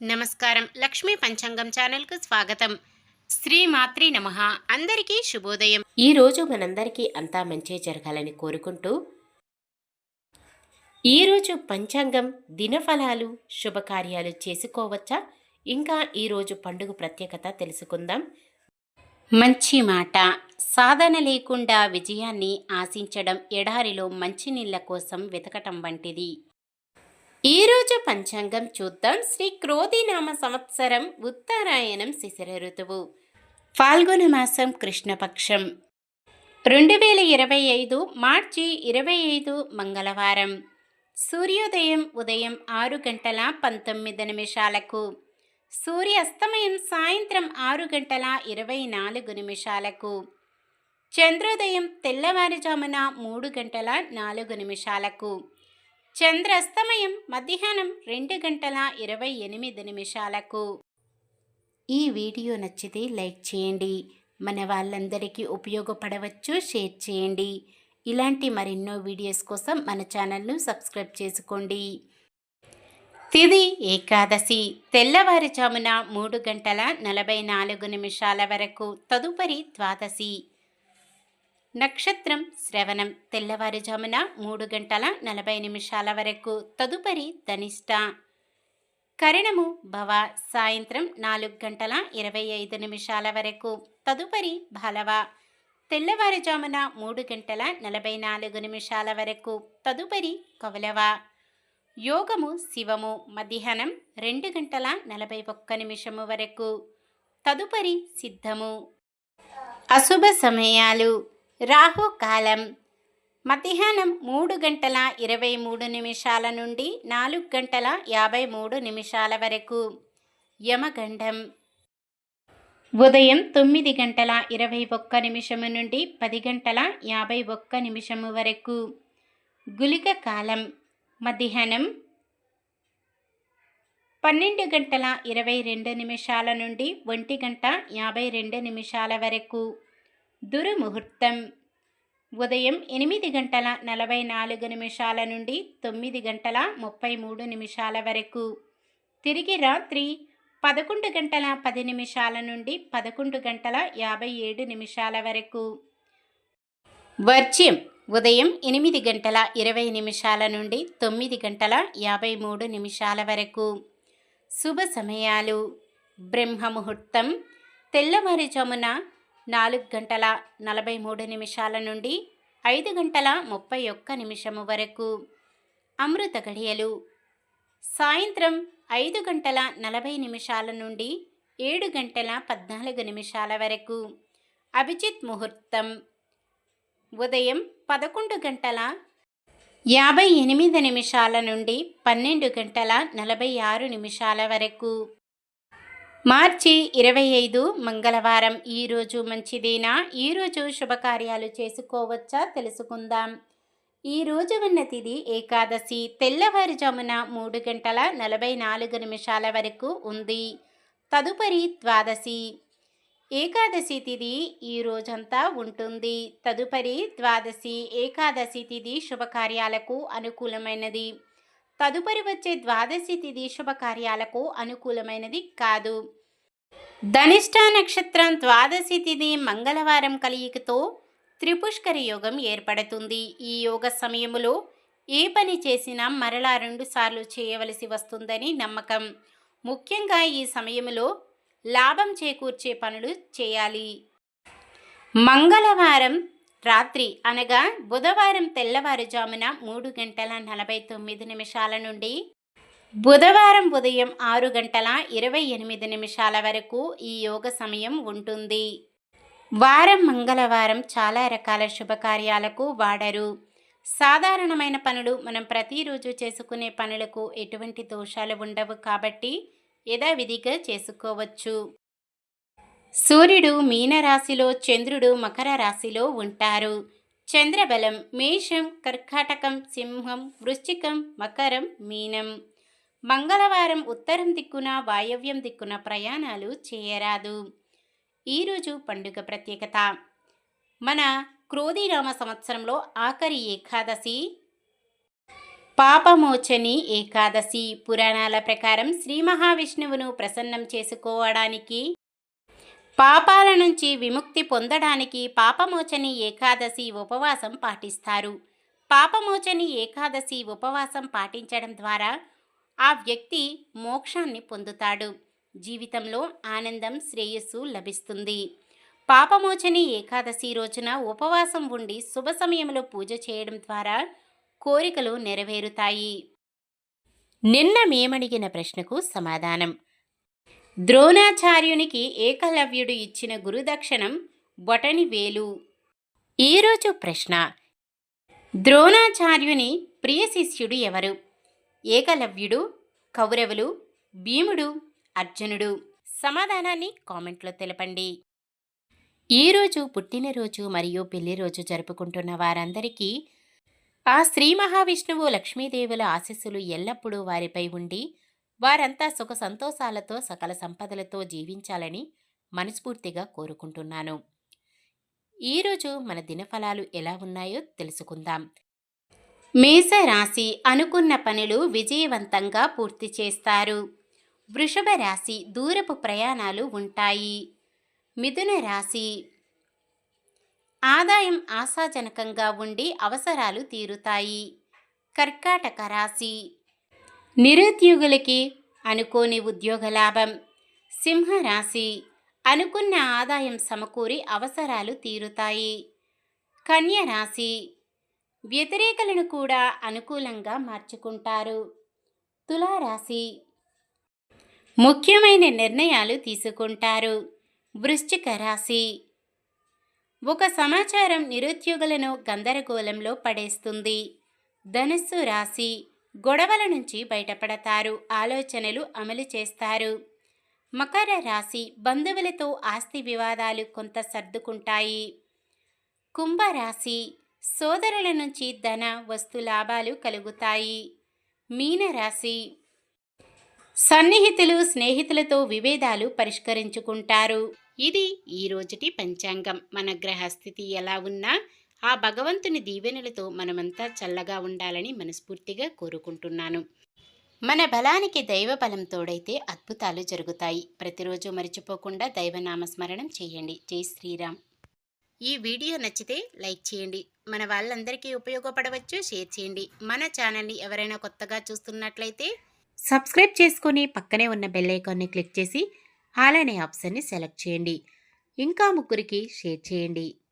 నమస్కారం. లక్ష్మీ పంచాంగం ఛానల్‌కు స్వాగతం. శ్రీమాత్రే నమః. అందరికీ శుభోదయం. ఈరోజు మనందరికీ అంతా మంచే జరగాలని కోరుకుంటూ, ఈరోజు పంచాంగం దినఫలాలు శుభకార్యాలు చేసుకోవచ్చా? ఇంకా ఈరోజు పండుగ ప్రత్యేకత తెలుసుకుందాం. మంచి మాట. సాధన లేకుండా విజయాన్ని ఆశించడం ఎడారిలో మంచినీళ్ల కోసం వెతకటం వంటిది. ఈరోజు పంచాంగం చూద్దాం. శ్రీ క్రోధినామ సంవత్సరం ఉత్తరాయణం శిశిర ఋతువు, ఫాల్గుణ మాసం కృష్ణపక్షం, 2025 మార్చి 25 మంగళవారం. సూర్యోదయం ఉదయం 6:19 సూర్యాస్తమయం సాయంత్రం 6:24 చంద్రోదయం తెల్లవారుజామున 3:04 చంద్రాస్తమయం మధ్యాహ్నం 2:28 ఈ వీడియో నచ్చితే లైక్ చేయండి. మన వాళ్ళందరికీ ఉపయోగపడవచ్చు, షేర్ చేయండి. ఇలాంటి మరెన్నో వీడియోస్ కోసం మన ఛానల్ను సబ్స్క్రైబ్ చేసుకోండి. తిథి ఏకాదశి, తెల్లవారుజామున 3:44 వరకు, తదుపరి ద్వాదశి. నక్షత్రం శ్రవణం, తెల్లవారుజామున 3:40 వరకు, తదుపరి ధనిష్ట. కరణము భవ, సాయంత్రం 4:25 వరకు, తదుపరి భలవ. తెల్లవారుజామున 3:44 వరకు, తదుపరి కౌలవ. యోగము శివము, మధ్యాహ్నం 2:41 వరకు, తదుపరి సిద్ధము. అశుభ సమయాలు: రాహుకాలం మధ్యాహ్నం 3:23 నుండి 4:53 వరకు. యమగండం ఉదయం 9:21 నుండి 10:51 వరకు. గుళిక కాలం మధ్యాహ్నం 12:22 నుండి 1:52 వరకు. దుర్ముహూర్తం ఉదయం 8:44 నుండి 9:33 వరకు. తిరిగి రాత్రి 11:10 నుండి 11:57 వరకు. వర్జ్యం ఉదయం 8:20 నుండి 9:53 వరకు. శుభ సమయాలు: బ్రహ్మముహూర్తం తెల్లవారుజామున 4:43 నుండి 5:31 వరకు. అమృత గడియలు సాయంత్రం 5:40 నుండి 7:14 వరకు. అభిజిత్ ముహూర్తం ఉదయం 11:58 నుండి 12:46 వరకు. మార్చి 25 మంగళవారం. ఈరోజు మంచిదేనా? ఈరోజు శుభకార్యాలు చేసుకోవచ్చా తెలుసుకుందాం. ఈరోజు ఉన్న తిథి ఏకాదశి, తెల్లవారుజామున 3:44 వరకు ఉంది, తదుపరి ద్వాదశి. ఏకాదశి తిథి ఈ రోజంతా ఉంటుంది. తదుపరి ద్వాదశి. ఏకాదశి తిథి శుభకార్యాలకు అనుకూలమైనది. తదుపరి వచ్చే ద్వాదశి తిథి శుభకార్యాలకు అనుకూలమైనది కాదు. ధనిష్ట నక్షత్రం ద్వాదశి తిథి మంగళవారం కలయికతో త్రిపుష్కర యోగం ఏర్పడుతుంది. ఈ యోగ సమయంలో ఏ పని చేసినా మరలా 2 సార్లు చేయవలసి వస్తుందని నమ్మకం. ముఖ్యంగా ఈ సమయంలో లాభం చేకూర్చే పనులు చేయాలి. మంగళవారం రాత్రి అనగా బుధవారం తెల్లవారుజామున 3:49 నుండి బుధవారం ఉదయం 6:28 వరకు ఈ యోగ సమయం ఉంటుంది. వారం మంగళవారం చాలా రకాల శుభకార్యాలకు వాడరు. సాధారణమైన పనులు, మనం ప్రతిరోజు చేసుకునే పనులకు ఎటువంటి దోషాలు ఉండవు కాబట్టి యథావిధిగా చేసుకోవచ్చు. సూర్యుడు మీనరాశిలో, చంద్రుడు మకర రాశిలో ఉంటారు. చంద్రబలం మేషం, కర్కాటకం, సింహం, వృశ్చికం, మకరం, మీనం. మంగళవారం ఉత్తరం దిక్కున, వాయవ్యం దిక్కున ప్రయాణాలు చేయరాదు. ఈరోజు పండుగ ప్రత్యేకత: మన క్రోధినామ సంవత్సరంలో ఆఖరి ఏకాదశి పాపమోచని ఏకాదశి పురాణాల ప్రకారం శ్రీ మహావిష్ణువును ప్రసన్నం చేసుకోవడానికి, పాపాల నుంచి విముక్తి పొందడానికి పాపమోచని ఏకాదశి ఉపవాసం పాటిస్తారు. పాపమోచని ఏకాదశి ఉపవాసం పాటించడం ద్వారా ఆ వ్యక్తి మోక్షాన్ని పొందుతాడు. జీవితంలో ఆనందం, శ్రేయస్సు లభిస్తుంది. పాపమోచని ఏకాదశి రోజున ఉపవాసం ఉండి శుభ సమయంలో పూజ చేయడం ద్వారా కోరికలు నెరవేరుతాయి. నిన్న మేమడిగిన ప్రశ్నకు సమాధానం. ద్రోణాచార్యునికి ఏకలవ్యుడు ఇచ్చిన గురుదక్షిణం బొటని వేలు. ఈరోజు ప్రశ్న: ద్రోణాచార్యుని ప్రియ శిష్యుడు ఎవరు? ఏకలవ్యుడు, కౌరవులు, భీముడు, అర్జునుడు? సమాధానాన్ని కామెంట్లో తెలపండి. ఈరోజు పుట్టినరోజు మరియు పెళ్లిరోజు జరుపుకుంటున్న వారందరికీ ఆ శ్రీ మహావిష్ణువు, లక్ష్మీదేవుల ఆశీస్సులు ఎల్లప్పుడూ వారిపై ఉండి వారంతా సుఖ సంతోషాలతో సకల సంపదలతో జీవించాలని మనస్ఫూర్తిగా కోరుకుంటున్నాను. ఈరోజు మన దినఫలాలు ఎలా ఉన్నాయో తెలుసుకుందాం. మేషరాశి అనుకున్న పనులు విజయవంతంగా పూర్తి చేస్తారు. వృషభ రాశి దూరపు ప్రయాణాలు ఉంటాయి. మిథున రాశి ఆదాయం ఆశాజనకంగా ఉండి అవసరాలు తీరుతాయి. కర్కాటక రాశి నిరుద్యోగులకి అనుకోని ఉద్యోగ లాభం. సింహరాశి అనుకున్న ఆదాయం సమకూరి అవసరాలు తీరుతాయి. కన్య రాశి వ్యతిరేకలను కూడా అనుకూలంగా మార్చుకుంటారు. తులారాశి ముఖ్యమైన నిర్ణయాలు తీసుకుంటారు. వృశ్చిక రాశి ఒక సమాచారం నిరుద్యోగులను గందరగోళంలో పడేస్తుంది. ధనుస్సు రాశి గొడవల నుంచి బయటపడతారు. ఆలోచనలు అమలు చేస్తారు. మకర రాశి బంధువులతో ఆస్తి వివాదాలు కొంత సర్దుకుంటాయి. కుంభరాశి సోదరుల నుంచి ధన వస్తు లాభాలు కలుగుతాయి. మీనరాశి సన్నిహితులు, స్నేహితులతో విభేదాలు పరిష్కరించుకుంటారు. ఇది ఈ రోజుటి పంచాంగం. మన గ్రహస్థితి ఎలా ఉన్నా ఆ భగవంతుని దీవెనలతో మనమంతా చల్లగా ఉండాలని మనస్ఫూర్తిగా కోరుకుంటున్నాను. మన బలానికి దైవ బలం తోడైతే అద్భుతాలు జరుగుతాయి. ప్రతిరోజు మర్చిపోకుండా దైవనామస్మరణం చేయండి. జై శ్రీరామ్. ఈ వీడియో నచ్చితే లైక్ చేయండి. మన వాళ్ళందరికీ ఉపయోగపడవచ్చు. షేర్ చేయండి. మన ఛానల్ని ఎవరైనా కొత్తగా చూస్తున్నట్లయితే సబ్స్క్రైబ్ చేసుకొని పక్కనే ఉన్న బెల్ ఐకాన్ని క్లిక్ చేసి ఆల్ అనే ఆప్షన్ని సెలెక్ట్ చేయండి. ఇంకా ముగ్గురికి షేర్ చేయండి.